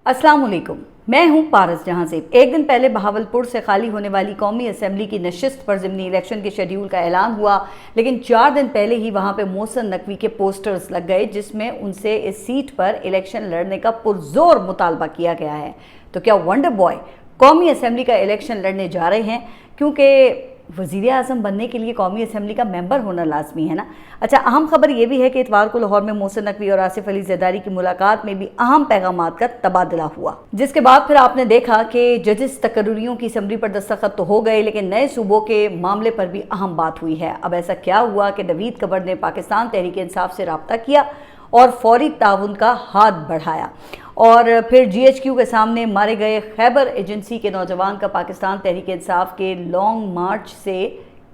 अस्सलाम वालेकुम, मैं हूं पारस जहां से। एक दिन पहले बहावलपुर से खाली होने वाली कौमी असम्बली की नशिस्त पर ज़िमनी इलेक्शन के शेड्यूल का ऐलान हुआ, लेकिन 4 दिन पहले ही वहां पे मोहसिन नकवी के पोस्टर्स लग गए जिसमें उनसे इस सीट पर इलेक्शन लड़ने का पुरजोर मुतालबा किया गया है। तो क्या वंडर बॉय कौमी असम्बली का इलेक्शन लड़ने जा रहे हैं? क्योंकि वज़ीर आज़म बनने के लिए कौमी असम्बली का मेंबर होना लाजमी है ना। अच्छा, अहम खबर यह भी है कि इतवार को लाहौर में मोहसिन नकवी और आसिफ अली ज़रदारी की मुलाकात में भी अहम पैगामात का तबादला हुआ, जिसके बाद फिर आपने देखा कि जजिस तकर्रुरियों की असम्बली पर दस्तखत तो हो गए, लेकिन नए सूबों के मामले पर भी अहम बात हुई है। अब ऐसा क्या हुआ कि नवीद कबर ने पाकिस्तान तहरीक इंसाफ से रब्ता किया और फौरी ताउन का हाथ बढ़ाया, और फिर GHQ के सामने मारे गए खैबर एजेंसी के नौजवान का पाकिस्तान तहरीक इंसाफ के लॉन्ग मार्च से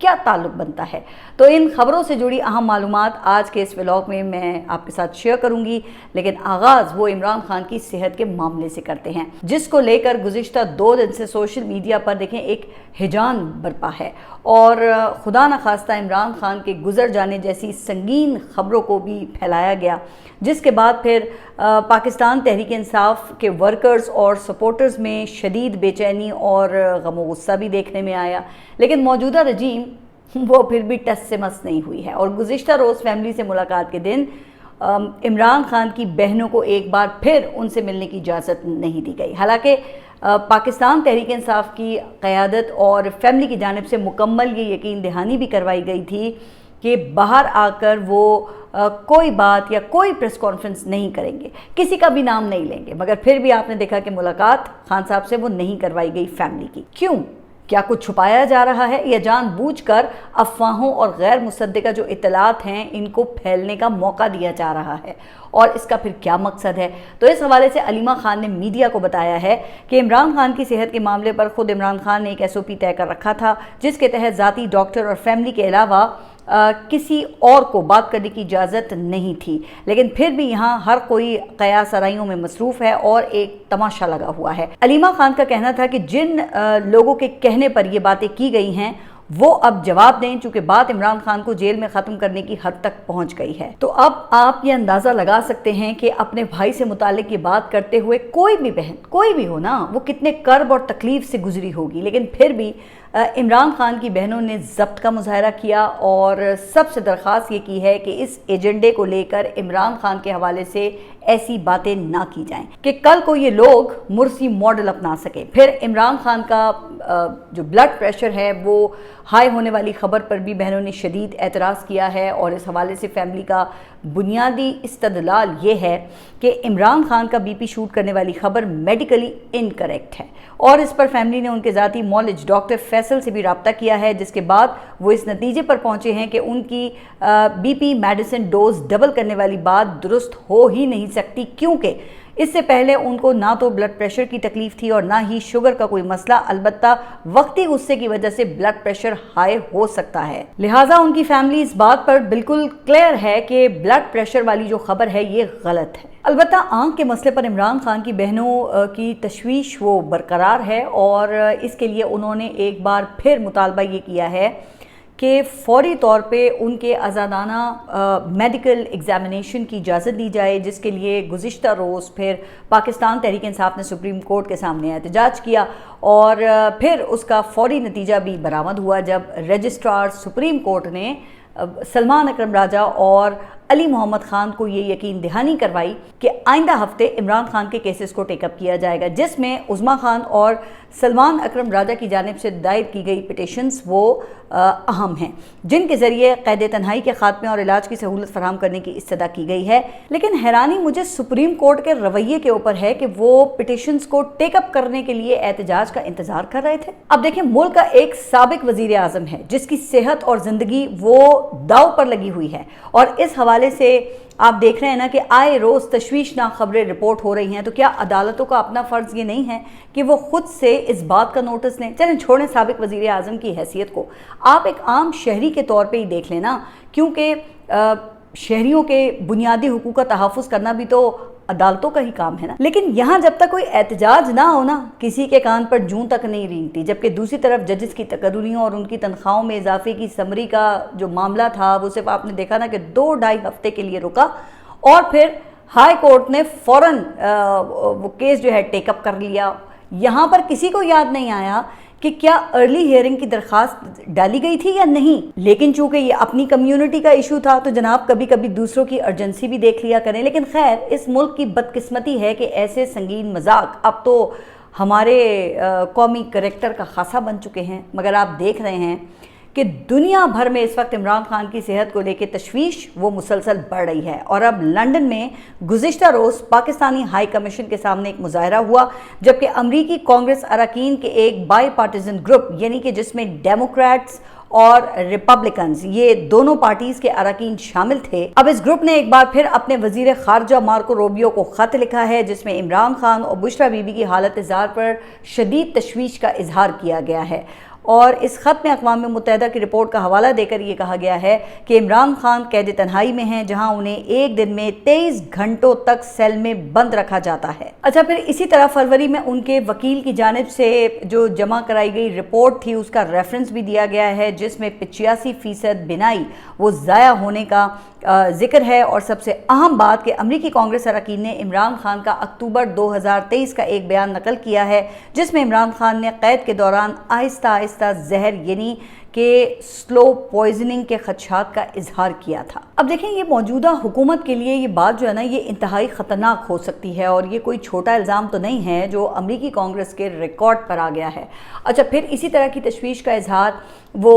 क्या ताल्लुक़ बनता है। तो इन खबरों से जुड़ी अहम मालूमात आज के इस व्लॉग में मैं आपके साथ शेयर करूंगी, लेकिन आगाज़ वो इमरान खान की सेहत के मामले से करते हैं, जिसको लेकर गुज़िश्ता 2 दिन से सोशल मीडिया पर देखें एक हिजान बरपा है, और खुदा न खास्ता इमरान खान के गुजर जाने जैसी संगीन खबरों को भी फैलाया गया, जिसके बाद फिर पाकिस्तान तहरीक इंसाफ के वर्कर्स और सपोर्टर्स में शदीद बेचैनी और गम गुस्सा भी देखने में आया। लेकिन मौजूदा रजीम वो फिर भी टस से मस नहीं हुई है, और गुज़िश्ता रोज़ फैमिली से मुलाकात के दिन इमरान खान की बहनों को एक बार फिर उनसे मिलने की इजाज़त नहीं दी गई। हालांकि पाकिस्तान तहरीक इंसाफ की क़यादत और फैमिली की जानिब से मुकम्मल ये यकीन दहानी भी करवाई गई थी कि बाहर आकर वो कोई बात या कोई प्रेस कॉन्फ्रेंस नहीं करेंगे, किसी का भी नाम नहीं लेंगे, मगर फिर भी आपने देखा कि मुलाकात खान साहब से वो नहीं करवाई गई फैमिली की। क्यों? क्या कुछ छुपाया जा रहा है, या जानबूझकर अफवाहों और गैर मुसद्दिका जो इत्तलात हैं इनको फैलने का मौका दिया जा रहा है, और इसका फिर क्या मकसद है? तो इस हवाले से अलीमा खान ने मीडिया को बताया है कि इमरान खान की सेहत के मामले पर खुद इमरान खान ने एक SOP तय कर रखा था, जिसके तहत ज़ाती डॉक्टर और फैमिली के अलावा किसी और को बात करने की इजाज़त नहीं थी। लेकिन फिर भी यहाँ हर कोई क़यास आराइयों में मसरूफ़ है और एक तमाशा लगा हुआ है। अलीमा खान का कहना था कि जिन लोगों के कहने पर ये बातें की गई हैं वो अब जवाब दें, चूँकि बात इमरान खान को जेल में ख़त्म करने की हद तक पहुँच गई है। तो अब आप ये अंदाज़ा लगा सकते हैं कि अपने भाई से मुतालिक ये बात करते हुए कोई भी बहन, कोई भी हो ना, वो कितने कर्ब और तकलीफ़ से गुजरी होगी। लेकिन फिर भी इमरान खान की बहनों ने ज़ब्त का मुजाहरा किया और सबसे दरख्वास्त ये की है कि इस एजेंडे को लेकर इमरान खान के हवाले से ऐसी बातें ना की जाएं कि कल को ये लोग मुर्सी मॉडल अपना सकें। फिर इमरान खान का जो ब्लड प्रेशर है वो हाई होने वाली ख़बर पर भी बहनों ने शदीद एतराज़ किया है, और इस हवाले से फैमिली का बुनियादी इस्तदलाल ये है कि इमरान खान का BP शूट करने वाली खबर मेडिकली इनकरेक्ट है, और इस पर फैमिली ने उनके ज़ाती मौलिज डॉक्टर फैसल से भी रब्ता किया है, जिसके बाद वो इस नतीजे पर पहुँचे हैं कि उनकी BP मेडिसिन डोज डबल करने वाली बात दुरुस्त हो ही नहीं सकती, क्योंकि इससे पहले उनको ना तो ब्लड प्रेशर की तकलीफ थी और ना ही शुगर का कोई मसला, अलबत्ता वक्ती गुस्से की वजह से ब्लड प्रेशर हाई हो सकता है। लिहाजा उनकी फैमिली इस बात पर बिल्कुल क्लियर है कि ब्लड प्रेशर वाली जो खबर है ये गलत है। अलबत्ता आंख के मसले पर इमरान खान की बहनों की तशवीश वो बरकरार है, और इसके लिए उन्होंने एक बार फिर मुतालबा ये किया है कि फ़ौरी तौर पे उनके आज़ादाना मेडिकल एग्ज़ामिनेशन की इजाज़त दी जाए, जिसके लिए गुज़िश्ता रोज़ फिर पाकिस्तान तहरीक इंसाफ ने सुप्रीम कोर्ट के सामने एहतजाज किया, और फिर उसका फ़ौरी नतीजा भी बरामद हुआ जब रजिस्ट्रार सुप्रीम कोर्ट ने सलमान अकरम राजा और अली मोहम्मद खान को ये यकीन दहानी करवाई कि आइंदा हफ्ते इमरान खान के केसेस को टेकअप किया जाएगा, जिसमें उज़्मा खान और सलमान अकरम राजा की जानिब से दायर की गई पिटिशन्स वो अहम हैं, जिनके ज़रिए क़ैद तन्हाई के ख़ात्मे और इलाज की सहूलत फराहम करने की इस्तदा की गई है। लेकिन हैरानी मुझे सुप्रीम कोर्ट के रवैये के ऊपर है कि वो पिटिशन्स को टेकअप करने के लिए एहतजाज का इंतज़ार कर रहे थे। अब देखें, मुल्क का एक साबिक वज़ीर आज़म है जिसकी सेहत और ज़िंदगी वो दाव पर लगी हुई है, और इस हवाले से आप देख रहे हैं ना कि आए रोज़ तशवीशनाक खबरें रिपोर्ट हो रही हैं। तो क्या अदालतों का अपना फ़र्ज़ ये नहीं है कि वो खुद से इस बात का नोटिस लें? चलें, छोड़ें साबिक वज़ीर आज़म की हैसियत को, आप एक आम शहरी के तौर पे ही देख लेना, क्योंकि शहरियों के बुनियादी हुकूक का तहफ़्फ़ुज़ करना भी तो अदालतों का ही काम है ना। लेकिन यहाँ जब तक कोई एहतजाज ना हो ना, किसी के कान पर जूं तक नहीं रेंगती, जबकि दूसरी तरफ जजेस की तकर्रुरियों और उनकी तनख्वाहों में इजाफे की समरी का जो मामला था वो सिर्फ आपने देखा ना कि 2-2.5 हफ्ते के लिए रुका, और फिर हाई कोर्ट ने फौरन वो केस जो है टेकअप कर लिया। यहाँ पर किसी को याद नहीं आया कि क्या अर्ली हियरिंग की दरखास्त डाली गई थी या नहीं, लेकिन चूंकि ये अपनी कम्युनिटी का इशू था तो जनाब कभी कभी दूसरों की अर्जेंसी भी देख लिया करें। लेकिन खैर, इस मुल्क की बदकिस्मती है कि ऐसे संगीन मजाक अब तो हमारे कौमी करैक्टर का खासा बन चुके हैं। मगर आप देख रहे हैं कि दुनिया भर में इस वक्त इमरान खान की सेहत को लेकर तशवीश वो मुसलसल बढ़ रही है। और अब लंदन में गुज़िश्ता रोज़ पाकिस्तानी हाई कमीशन के सामने एक मुजाहरा हुआ, जबकि अमरीकी कांग्रेस अरकान के एक बाई पार्टिजन ग्रुप, यानी कि जिसमें डेमोक्रेट्स और रिपब्लिकन्स, ये दोनों पार्टीज के अरकान शामिल थे। अब इस ग्रुप ने एक बार फिर अपने वजीर खारजा मार्को रूबियो को खत लिखा है, जिसमें इमरान खान और बुशरा बीबी की हालत ज़ार पर शदीद तशवीश का इजहार किया गया है। और इस ख़त में अक़वाम मुत्तहिदा की रिपोर्ट का हवाला देकर ये कहा गया है कि इमरान खान कैद तन्हाई में हैं, जहां उन्हें एक दिन में 23 घंटों तक सेल में बंद रखा जाता है। अच्छा, फिर इसी तरह फरवरी में उनके वकील की जानिब से जो जमा कराई गई रिपोर्ट थी उसका रेफरेंस भी दिया गया है, जिसमें 85% बिनाई वो ज़ाया होने का जिक्र है। और सबसे अहम बात कि अमरीकी कांग्रेस अरकान ने इमरान खान का अक्टूबर 2023 का एक बयान नकल किया है, जिसमें इमरान खान ने कैद के दौरान आहिस्ता आहिस्ता जहर यानी कि स्लो पॉइजनिंग के खदशात का इजहार किया था। अब देखें, ये मौजूदा हुकूमत के लिए ये बात जो है ना, ये इंतहाई ख़तरनाक हो सकती है और ये कोई छोटा इल्ज़ाम तो नहीं है जो अमरीकी कांग्रेस के रिकॉर्ड पर आ गया है। अच्छा, फिर इसी तरह की तशवीश का इजहार वो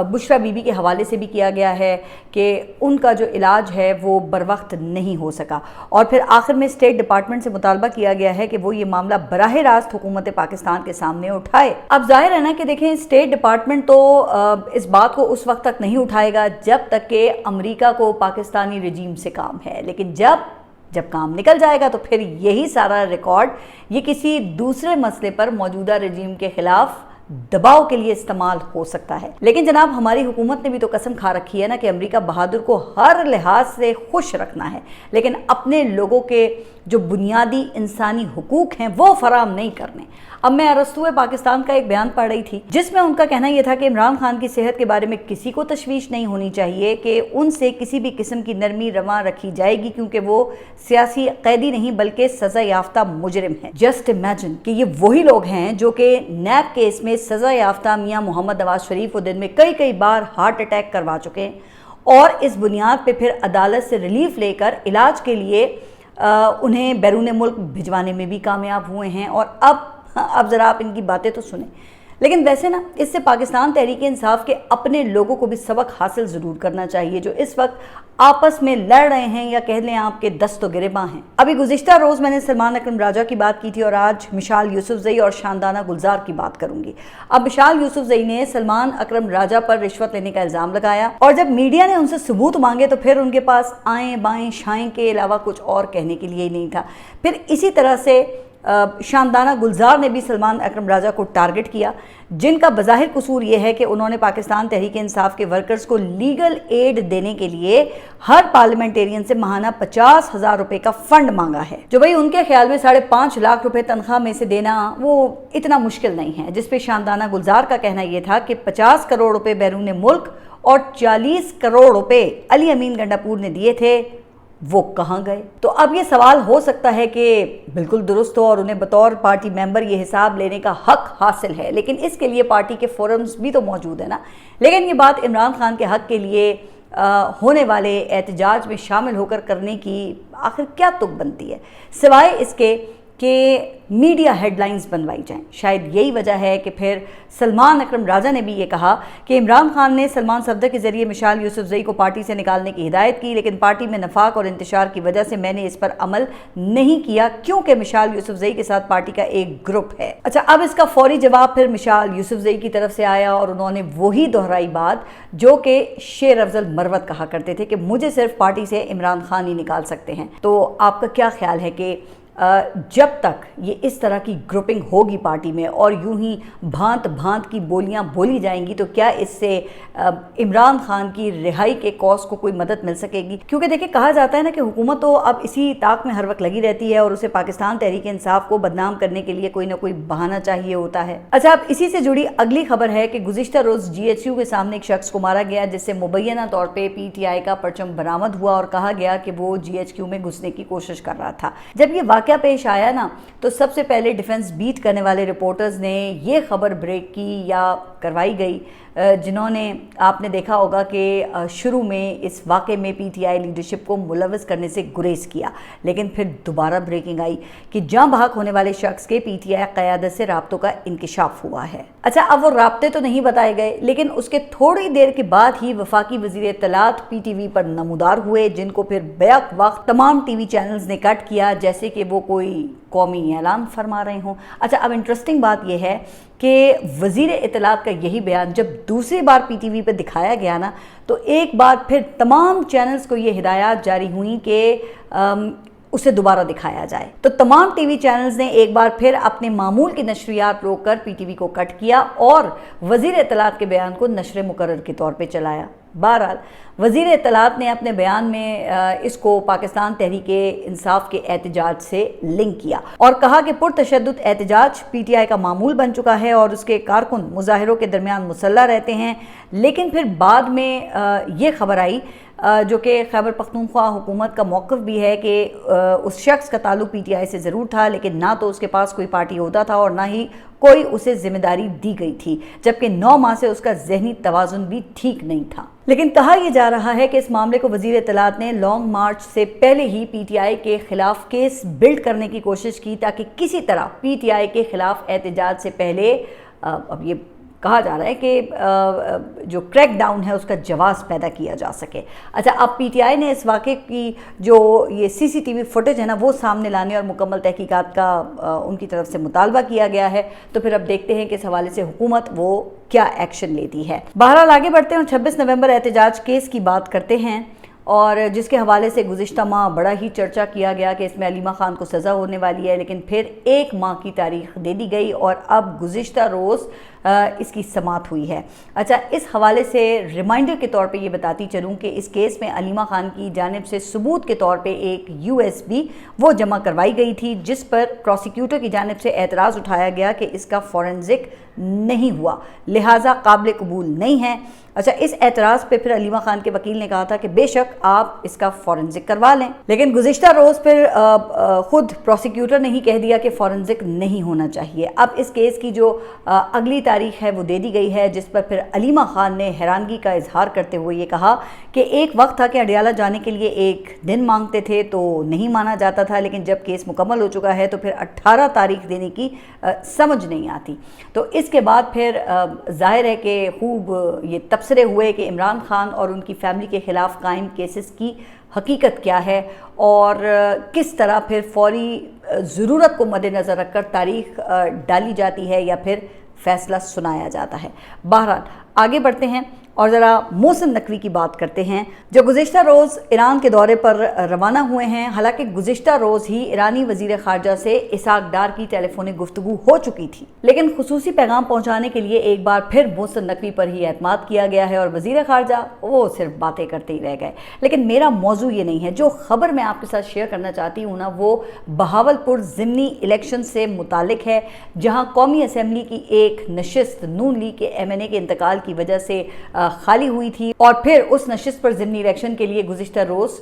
बुशरा बीबी के हवाले से भी किया गया है कि उनका जो इलाज है वो बर वक्त नहीं हो सका। और फिर आखिर में स्टेट डिपार्टमेंट से मुतालबा किया गया है कि वो ये मामला बराह रास्त हुकूमत पाकिस्तान के सामने उठाए। अब जाहिर है ना कि देखें, स्टेट डिपार्टमेंट तो इस बात को उस वक्त तक नहीं उठाएगा जब तक कि अमेरिका को पाकिस्तानी रजीम से काम है, लेकिन जब काम निकल जाएगा तो फिर यही सारा रिकॉर्ड ये किसी दूसरे मसले पर मौजूदा रजीम के खिलाफ दबाव के लिए इस्तेमाल हो सकता है। लेकिन जनाब, हमारी हुकूमत ने भी तो कसम खा रखी है ना कि अमेरिका बहादुर को हर लिहाज से खुश रखना है, लेकिन अपने लोगों के जो बुनियादी इंसानी हुकूक हैं वो फराम नहीं करने। अब मैं अरस्तुए पाकिस्तान का एक बयान पढ़ रही थी, जिसमें उनका कहना यह था कि इमरान खान की सेहत के बारे में किसी को तशवीश नहीं होनी चाहिए कि उनसे किसी भी किस्म की नरमी रवा रखी जाएगी, क्योंकि वो सियासी कैदी नहीं बल्कि सज़ा याफ्ता मुजरिम है। जस्ट इमेजिन कि ये वही लोग हैं जो कि नैब केस में सज़ा याफ्ता मियाँ मोहम्मद नवाज शरीफ को दिन में कई बार हार्ट अटैक करवा चुके हैं और इस बुनियाद पर फिर अदालत से रिलीफ लेकर इलाज के लिए उन्हें बैरून मुल्क भिजवाने में भी कामयाब हुए हैं। और अब ज़रा आप इनकी बातें तो सुने। लेकिन वैसे ना, इससे पाकिस्तान तहरीक इंसाफ के अपने लोगों को भी सबक हासिल ज़रूर करना चाहिए, जो इस वक्त आपस में लड़ रहे हैं या कह लें आपके दस्त गिरेबां हैं। अभी गुज़िश्ता रोज़ मैंने सलमान अकरम राजा की बात की थी और आज मिशाल यूसुफजई और शानदाना गुलजार की बात करूंगी। अब मिशाल यूसुफजई ने सलमान अकरम राजा पर रिश्वत लेने का इल्ज़ाम लगाया और जब मीडिया ने उनसे सबूत मांगे तो फिर उनके पास आएँ बाएँ शाएँ के अलावा कुछ और कहने के लिए ही नहीं था। फिर इसी तरह से शानदाना गुलजार ने भी सलमान अकरम राजा को टारगेट किया, जिनका बज़ाहिर कसूर ये है कि उन्होंने पाकिस्तान तहरीक इंसाफ के वर्कर्स को लीगल एड देने के लिए हर पार्लियामेंटेरियन से माहाना 50,000 रुपए का फंड मांगा है, जो भाई उनके ख्याल में 5.5 लाख रुपए तनख्वाह में से देना वो इतना मुश्किल नहीं है। जिस पे शानदाना गुलजार का कहना यह था कि 50 करोड़ रुपए बैरून मुल्क और 40 करोड़ रुपए अली अमीन गंडापुर ने दिए थे, वो कहाँ गए। तो अब ये सवाल हो सकता है कि बिल्कुल दुरुस्त हो और उन्हें बतौर पार्टी मेंबर ये हिसाब लेने का हक हासिल है, लेकिन इसके लिए पार्टी के फोरम्स भी तो मौजूद है ना। लेकिन ये बात इमरान खान के हक के लिए होने वाले एहतजाज में शामिल होकर करने की आखिर क्या तुक बनती है, सिवाय इसके कि मीडिया हेडलाइंस बनवाई जाएं। शायद यही वजह है कि फिर सलमान अकरम राजा ने भी ये कहा कि इमरान खान ने सलमान सफदर के जरिए मिशाल यूसुफजई को पार्टी से निकालने की हिदायत की, लेकिन पार्टी में नफाक और इंतशार की वजह से मैंने इस पर अमल नहीं किया, क्योंकि मिशाल यूसुफजई के साथ पार्टी का एक ग्रुप है। अच्छा, अब इसका फौरी जवाब फिर मिशाल यूसुफजई की तरफ से आया और उन्होंने वही दोहराई बात जो कि शेर अफजल मरवत कहा करते थे कि मुझे सिर्फ पार्टी से इमरान खान ही निकाल सकते हैं। तो आपका क्या ख्याल है कि جب تک یہ اس طرح کی گروپنگ ہوگی پارٹی میں اور یوں ہی بھانت بھانت کی بولیاں بولی جائیں گی تو کیا اس سے عمران خان کی رہائی کے کاز کو کوئی مدد مل سکے گی؟ کیونکہ دیکھیں کہا جاتا ہے نا کہ حکومت تو اب اسی طاق میں ہر وقت لگی رہتی ہے اور اسے پاکستان تحریک انصاف کو بدنام کرنے کے لیے کوئی نہ کوئی بہانہ چاہیے ہوتا ہے۔ اچھا، اب اسی سے جڑی اگلی خبر ہے کہ گزشتہ روز جی ایچ یو کے سامنے ایک شخص کو مارا گیا جس سے مبینہ طور پہ پی ٹی آئی کا پرچم برآمد ہوا اور کہا گیا کہ وہ جی ایچ کیو میں گھسنے کی کوشش کر رہا تھا۔ جب یہ واقعہ پیش آیا نا تو سب سے پہلے ڈیفنس بیٹ کرنے والے رپورٹرز نے یہ خبر بریک کی یا کروائی گئی، جنہوں نے آپ نے دیکھا ہوگا کہ شروع میں اس واقعے میں پی ٹی آئی لیڈرشپ کو ملوث کرنے سے گریز کیا، لیکن پھر دوبارہ بریکنگ آئی کہ جاں بحق ہونے والے شخص کے پی ٹی آئی قیادت سے رابطوں کا انکشاف ہوا ہے۔ اچھا، اب وہ رابطے تو نہیں بتائے گئے لیکن اس کے تھوڑی دیر کے بعد ہی وفاقی وزیر اطلاعات پی ٹی وی پر نمودار ہوئے، جن کو پھر بیک وقت تمام ٹی وی چینلز نے کٹ کیا جیسے کہ وہ کوئی قومی اعلان فرما رہے ہوں۔ اچھا، اب انٹرسٹنگ بات یہ ہے کہ وزیر اطلاعات کا یہی بیان جب دوسری بار پی ٹی وی پہ دکھایا گیا نا تو ایک بار پھر تمام چینلز کو یہ ہدایات جاری ہوئیں کہ اسے دوبارہ دکھایا جائے، تو تمام ٹی وی چینلز نے ایک بار پھر اپنے معمول کی نشریات روک کر پی ٹی وی کو کٹ کیا اور وزیر اطلاعات کے بیان کو نشر مقرر کے طور پہ چلایا۔ بہرحال وزیر اطلاعات نے اپنے بیان میں اس کو پاکستان تحریک انصاف کے احتجاج سے لنک کیا اور کہا کہ پرتشدد احتجاج پی ٹی آئی کا معمول بن چکا ہے اور اس کے کارکن مظاہروں کے درمیان مسلح رہتے ہیں، لیکن پھر بعد میں یہ خبر آئی جو کہ خیبر پختونخوا حکومت کا موقف بھی ہے کہ اس شخص کا تعلق پی ٹی آئی سے ضرور تھا لیکن نہ تو اس کے پاس کوئی پارٹی ہوتا تھا اور نہ ہی کوئی اسے ذمہ داری دی گئی تھی، جبکہ 9 ماہ سے اس کا ذہنی توازن بھی ٹھیک نہیں تھا۔ لیکن کہا یہ جا رہا ہے کہ اس معاملے کو وزیر اطلاعات نے لانگ مارچ سے پہلے ہی پی ٹی آئی کے خلاف کیس بلڈ کرنے کی کوشش کی تاکہ کسی طرح پی ٹی آئی کے خلاف احتجاج سے پہلے اب یہ کہا جا رہا ہے کہ جو کریک ڈاؤن ہے اس کا جواز پیدا کیا جا سکے۔ اچھا، اب پی ٹی آئی نے اس واقعے کی جو یہ سی سی ٹی وی فوٹیج ہے نا وہ سامنے لانے اور مکمل تحقیقات کا ان کی طرف سے مطالبہ کیا گیا ہے، تو پھر اب دیکھتے ہیں کہ اس حوالے سے حکومت وہ کیا ایکشن لیتی ہے۔ بہرحال آگے بڑھتے ہیں اور 26 نومبر احتجاج کیس کی بات کرتے ہیں، اور جس کے حوالے سے گزشتہ ماہ بڑا ہی چرچا کیا گیا کہ اس میں علیمہ خان کو سزا ہونے والی ہے، لیکن پھر 1 ماہ کی تاریخ دے دی گئی اور اب گزشتہ روز اس کی سماعت ہوئی ہے۔ اچھا، اس حوالے سے ریمائنڈر کے طور پہ یہ بتاتی چلوں کہ اس کیس میں علیمہ خان کی جانب سے ثبوت کے طور پہ ایک یو ایس بی وہ جمع کروائی گئی تھی جس پر پروسیکیوٹر کی جانب سے اعتراض اٹھایا گیا کہ اس کا فورنزک نہیں ہوا، لہٰذا قابل قبول نہیں ہے۔ اچھا، اس اعتراض پہ پھر علیمہ خان کے وکیل نے کہا تھا کہ بے شک آپ اس کا فورنزک کروا لیں، لیکن گزشتہ روز پھر خود پروسیکیوٹر نے ہی کہہ دیا کہ فورنزک نہیں ہونا چاہیے۔ اب اس کیس کی جو اگلی تاریخ ہے وہ دے دی گئی ہے، جس پر پھر علیمہ خان نے حیرانگی کا اظہار کرتے ہوئے یہ کہا کہ ایک وقت تھا کہ اڈیالہ جانے کے لیے 1 دن مانگتے تھے تو نہیں مانا جاتا تھا، لیکن جب کیس مکمل ہو چکا ہے تو پھر 18 تاریخ دینے کی سمجھ نہیں آتی۔ تو اس کے بعد پھر ظاہر ہے کہ خوب یہ تبصرے ہوئے کہ عمران خان اور ان کی فیملی کے خلاف قائم کیسز کی حقیقت کیا ہے اور کس طرح پھر فوری ضرورت کو مد نظر رکھ کر تاریخ ڈالی جاتی ہے یا پھر فیصلہ سنایا جاتا ہے۔ بہرحال آگے بڑھتے ہیں اور ذرا محسن نقوی کی بات کرتے ہیں جو گزشتہ روز ایران کے دورے پر روانہ ہوئے ہیں۔ حالانکہ گزشتہ روز ہی ایرانی وزیر خارجہ سے اسحاق ڈار کی ٹیلی فونک گفتگو ہو چکی تھی، لیکن خصوصی پیغام پہنچانے کے لیے ایک بار پھر محسن نقوی پر ہی اعتماد کیا گیا ہے اور وزیر خارجہ وہ صرف باتیں کرتے ہی رہ گئے۔ لیکن میرا موضوع یہ نہیں ہے، جو خبر میں آپ کے ساتھ شیئر کرنا چاہتی ہوں نا وہ بہاولپور ضمنی الیکشن سے متعلق ہے، جہاں قومی اسمبلی کی ایک نشست نون لیگ کے ایم این اے کے انتقال کی وجہ سے خالی ہوئی تھی اور پھر اس نشست پر ضمنی الیکشن کے لیے گزشتہ روز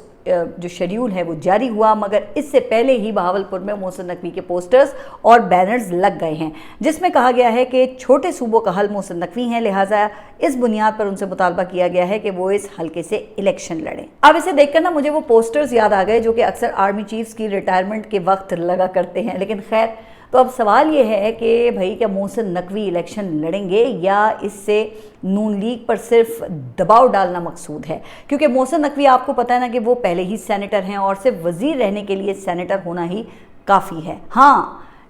جو شیڈیول ہے وہ جاری ہوا، مگر اس سے پہلے ہی بہاولپور میں محسن نقوی کے پوسٹرز اور بینرز لگ گئے ہیں جس میں کہا گیا ہے کہ چھوٹے صوبوں کا حل محسن نقوی ہیں، لہٰذا اس بنیاد پر ان سے مطالبہ کیا گیا ہے کہ وہ اس حلقے سے الیکشن لڑیں۔ اب اسے دیکھ کر نا مجھے وہ پوسٹرز یاد آ گئے جو کہ اکثر آرمی چیفز کی ریٹائرمنٹ کے وقت لگا کرتے ہیں، لیکن خیر تو اب سوال یہ ہے کہ بھائی کیا محسن نقوی الیکشن لڑیں گے یا اس سے نون لیگ پر صرف دباؤ ڈالنا مقصود ہے؟ کیونکہ محسن نقوی آپ کو پتہ ہے نا کہ وہ پہلے ہی سینیٹر ہیں اور صرف وزیر رہنے کے لیے سینیٹر ہونا ہی کافی ہے، ہاں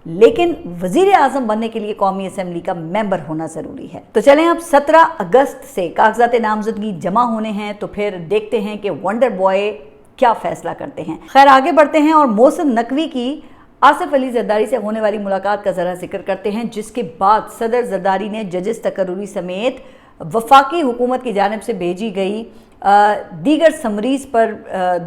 لیکن وزیر اعظم بننے کے لیے قومی اسمبلی کا ممبر ہونا ضروری ہے۔ تو چلیں اب 17 اگست سے کاغذات نامزدگی جمع ہونے ہیں، تو پھر دیکھتے ہیں کہ ونڈر بوائے کیا فیصلہ کرتے ہیں۔ خیر آگے بڑھتے ہیں اور محسن نقوی کی आसिफ अली जरदारी से होने वाली मुलाकात का ज़रा जिक्र करते हैं, जिसके बाद सदर जरदारी ने जजिस तकर्रुरी समेत वफाकी हुकूमत की जानिब से भेजी गई दीगर समरीज पर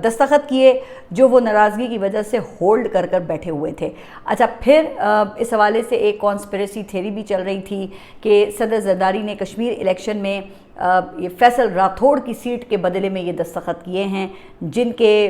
दस्तखत किए, जो वो नाराज़गी की वजह से होल्ड कर कर बैठे हुए थे। अच्छा, फिर इस हवाले से एक कॉन्स्पिरेसी थ्योरी भी चल रही थी कि सदर जरदारी ने कश्मीर इलेक्शन में ये फैसल राठौड़ की सीट के बदले में ये दस्तखत किए हैं, जिनके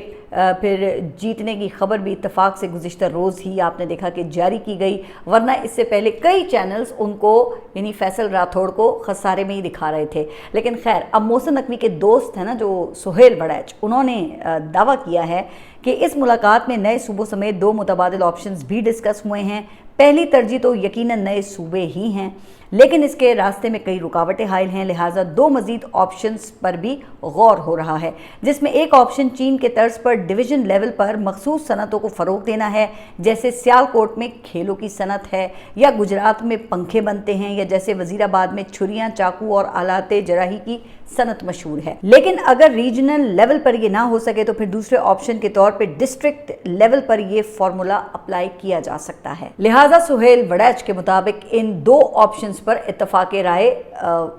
फिर जीतने की खबर भी इत्तफाक से गुज़िश्ता रोज़ ही आपने देखा कि जारी की गई, वरना इससे पहले कई चैनल्स उनको यानी फैसल राठौड़ को खसारे में ही दिखा रहे थे। लेकिन खैर, अब मोहसिन नकवी के दोस्त हैं ना जो सुहेल वड़ैच, उन्होंने दावा किया है कि इस मुलाकात में नए सूबों समेत 2 मुतबादिल ऑप्शंस भी डिस्कस हुए हैं। पहली तरजीह तो यकीनन नए सूबे ही हैं, लेकिन इसके रास्ते में कई रुकावटें हायल हैं, लिहाजा 2 मज़ीद ऑप्शंस पर भी गौर हो रहा है, जिसमें एक ऑप्शन चीन के तर्ज पर डिवीज़न लेवल पर मखसूस सनतों को फ़रोग़ देना है, जैसे सियालकोट में खेलों की सनत है, या गुजरात में पंखे बनते हैं, या जैसे वज़ीराबाद में छुरियाँ, चाकू और आलाते जराही की सनत मशहूर है। लेकिन अगर रीजनल लेवल पर यह ना हो सके तो फिर दूसरे ऑप्शन के तौर पर डिस्ट्रिक्ट लेवल पर यह फार्मूला अप्लाई किया जा सकता है। लिहाजा सुहेल वड़ैच के मुताबिक इन 2 ऑप्शंस पर इत्तफाक राय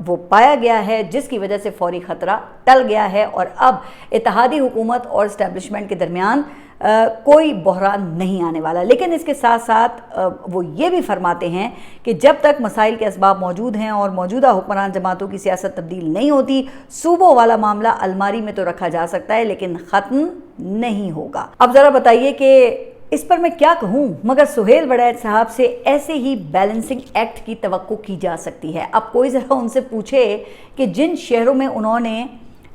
वो पाया गया है, जिसकी वजह से फौरी खतरा टल गया है और अब इत्तेहादी हुकूमत और इस्टेब्लिशमेंट के दरमियान कोई बहरान नहीं आने वाला। लेकिन इसके साथ साथ वो ये भी फरमाते हैं कि जब तक मसाइल के असबाब मौजूद हैं और मौजूदा हुक्मरान जमातों की सियासत तब्दील नहीं होती, सूबों वाला मामला अलमारी में तो रखा जा सकता है लेकिन ख़त्म नहीं होगा। अब ज़रा बताइए कि इस पर मैं क्या कहूँ, मगर सुहेल वड़ैच साहब से ऐसे ही बैलेंसिंग एक्ट की तवक्को की जा सकती है। अब कोई ज़रा उनसे पूछे कि जिन शहरों में उन्होंने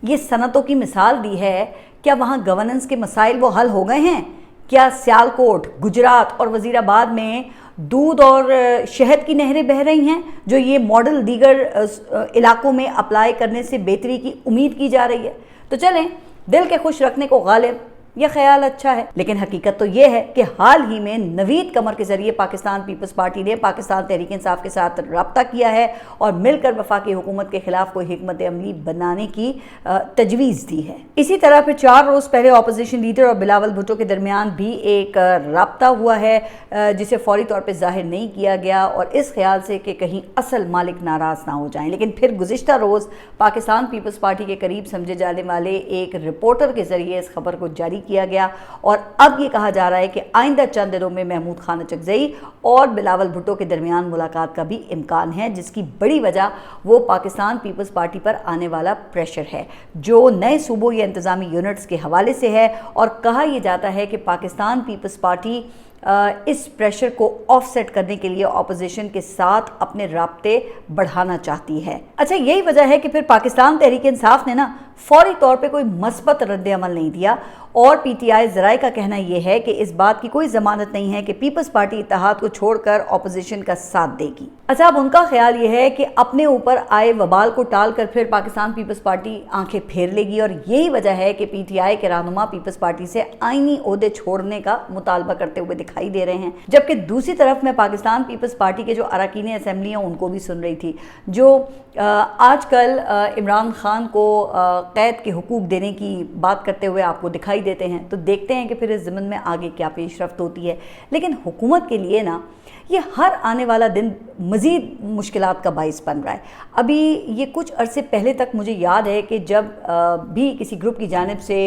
ये सनतों की मिसाल दी है, क्या वहाँ गवर्नेंस के मसाइल वो हल हो गए हैं? क्या सियालकोट, गुजरात और वज़ीराबाद में दूध और शहद की नहरें बह रही हैं, जो ये मॉडल दीगर इलाकों में अप्लाई करने से बेहतरी की उम्मीद की जा रही है? तो चलें, दिल के खुश रखने को गालिब यह ख्याल अच्छा है, लेकिन हकीकत तो ये है कि हाल ही में नवीद कमर के जरिए पाकिस्तान पीपल्स पार्टी ने पाकिस्तान तहरीक इंसाफ के साथ रब्ता किया है और मिलकर वफाकी हुकूमत के खिलाफ कोई हिकमत अमली बनाने की तजवीज़ दी है। इसी तरह फिर 4 रोज़ पहले अपोजिशन लीडर और बिलावल भुट्टो के दरमियान भी एक रब्ता हुआ है, जिसे फौरी तौर पर जाहिर नहीं किया गया और इस ख्याल से कि कहीं असल मालिक नाराज़ ना हो जाएं। लेकिन फिर गुज़िश्ता रोज़ पाकिस्तान पीपल्स पार्टी के करीब समझे जाने वाले एक रिपोर्टर के जरिए इस खबर को जारी किया गया और अब ये कहा जा रहा है कि आइंदा चंद दिनों में महमूद खान अचकज़ई और बिलावल भुट्टो के दरमियान मुलाकात का भी इम्कान है, जिसकी बड़ी वजह वो पाकिस्तान पीपल्स पार्टी पर आने वाला प्रेशर है, जो नए सूबों या इंतज़ामी यूनिट्स के हवाले से है। और कहा यह जाता है कि पाकिस्तान पीपल्स पार्टी इस प्रेशर को ऑफसेट करने के लिए अपोजिशन के साथ अपने राब्ते बढ़ाना चाहती है। अच्छा, यही वजह है कि फिर पाकिस्तान तहरीक इंसाफ ने ना फौरी तौर पे कोई मस्बत रद्द अमल नहीं दिया और पीटीआई ज़राए का कहना यह है कि इस बात की कोई ज़मानत नहीं है कि पीपल्स पार्टी इत्तेहाद को छोड़कर अपोजिशन का साथ देगी। अच्छा, अब उनका ख्याल यह है कि अपने ऊपर आए वबाल को टाल कर फिर पाकिस्तान पीपल्स पार्टी आंखें फेर लेगी और यही वजह है कि पीटीआई के रहनुमा पीपल्स पार्टी से आईनी ओहदे छोड़ने का मुतालबा करते हुए दिखाई दे रहे हैं। जबकि दूसरी तरफ मैं पाकिस्तान पीपल्स पार्टी के जो अरकान असम्बली हैं उनको भी सुन रही थी, जो आजकल इमरान खान को कैद के हुकूक देने की बात करते हुए आपको दिखाई देते हैं। तो देखते हैं कि फिर इस ज़मीन में आगे क्या पेशरफ्त होती है। लेकिन हुकूमत के लिए ना ये हर आने वाला दिन मज़ीद मुश्किलात का बाइस बन रहा है। अभी ये कुछ अरसे पहले तक मुझे याद है कि जब भी किसी ग्रुप की जानिब से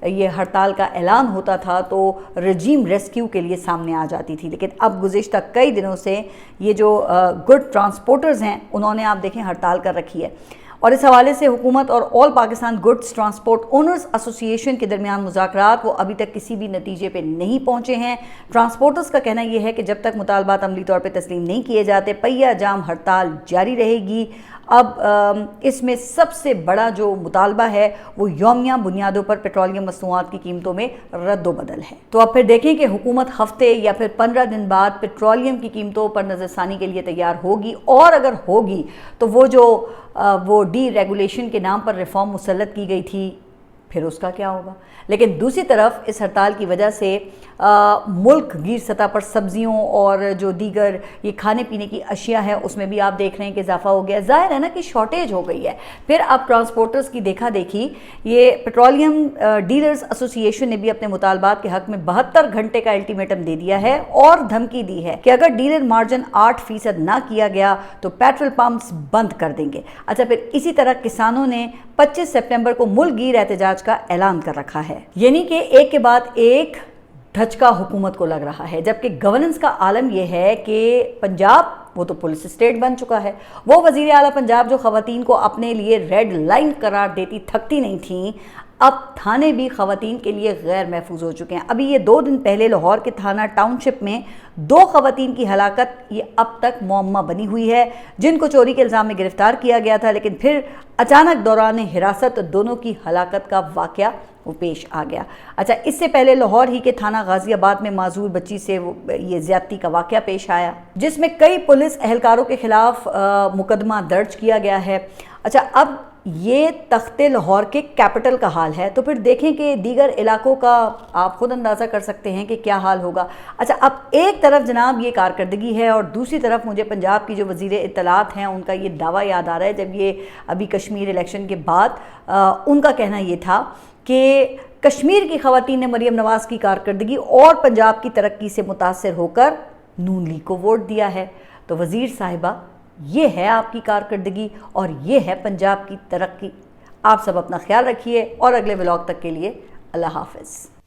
ये हड़ताल का ऐलान होता था तो रजीम रेस्क्यू के लिए सामने आ जाती थी, लेकिन अब गुज़िश्ता कई दिनों से ये जो गुड ट्रांसपोर्टर्स हैं उन्होंने आप देखें हड़ताल कर रखी है और इस हवाले से हुकूमत और all Pakistan goods transport owners association के दरमियान मुज़ाकरात वो अभी तक किसी भी नतीजे पे नहीं पहुंचे हैं। ट्रांसपोर्टर्स का कहना यह है कि जब तक मुतालबात अमली तौर पे तस्लीम नहीं किए जाते पहिया जाम हड़ताल जारी रहेगी। अब इसमें सबसे बड़ा जो मुतालबा है वो यौमिया बुनियादों पर पेट्रोलियम मसनूआत की कीमतों में रद्द-ओ-बदल है। तो अब फिर देखें कि हुकूमत हफ्ते या फिर 15 दिन बाद पेट्रोलियम की कीमतों पर नज़रसानी के लिए तैयार होगी और अगर होगी तो वो डी रेगुलेशन के नाम पर रिफॉर्म मुसल्लत की गई थी फिर उसका क्या होगा। लेकिन दूसरी तरफ इस हड़ताल की वजह से मुल्क गीर सतह पर सब्जियों और जो दीगर ये खाने पीने की अशिया हैं उसमें भी आप देख रहे हैं कि इजाफा हो गया। ज़ाहिर है ना कि शॉर्टेज हो गई है। फिर अब ट्रांसपोर्टर्स की देखा देखी, ये पेट्रोलियम डीलर्स एसोसिएशन ने भी अपने मुतालबात के हक में 72 घंटे का अल्टीमेटम दे दिया है और धमकी दी है कि अगर डीलर मार्जिन 8% ना किया गया तो पेट्रोल पंप्स बंद कर देंगे। अच्छा, फिर इसी तरह किसानों ने 25 सितंबर को मुल्क गीर एहतजाज का ऐलान कर रखा है, यानी कि एक के बाद एक धचका हुकूमत को लग रहा है। जबकि गवर्नेंस का आलम यह है कि पंजाब वो तो पुलिस स्टेट बन चुका है। वो वज़ीर आला पंजाब जो ख़वातीन को अपने लिए रेड लाइन करार देती थकती नहीं थी, अब थाने भी ख़वातीन के लिए गैर महफूज हो चुके हैं। अभी ये 2 दिन पहले लाहौर के थाना टाउनशिप में 2 ख़वातीन की हलाकत ये अब तक मुअम्मा बनी हुई है, जिनको चोरी के इल्ज़ाम में गिरफ्तार किया गया था, लेकिन फिर अचानक दौरान हिरासत दोनों की हलाकत का वाक़या वो पेश आ गया। अच्छा, इससे पहले लाहौर ही के थाना गाज़ियाबाद में माजूर बच्ची से ये ज़्यादती का वाक़या पेश आया, जिसमें कई पुलिस एहलकारों के ख़िलाफ़ मुकदमा दर्ज किया गया है। अच्छा, अब ये तख्ते लाहौर के कैपिटल का हाल है, तो फिर देखें कि दीगर इलाकों का आप ख़ुद अंदाज़ा कर सकते हैं कि क्या हाल होगा। अच्छा, अब एक तरफ जनाब ये कारकर्दगी है और दूसरी तरफ मुझे पंजाब की जो वज़ीर इत्तलात हैं उनका ये दावा याद आ रहा है, जब ये अभी कश्मीर इलेक्शन के बाद उनका कहना ये था कि कश्मीर की ख़वातीन ने मरीम नवाज़ की कारकर्दगी और पंजाब की तरक्की से मुतासिर होकर नून लीग को वोट दिया है। तो वज़ीर साहिबा, ये है आपकी कारकर्दगी और ये है पंजाब की तरक्की। आप सब अपना ख्याल रखिए और अगले व्लॉग तक के लिए अल्लाह हाफ़िज़।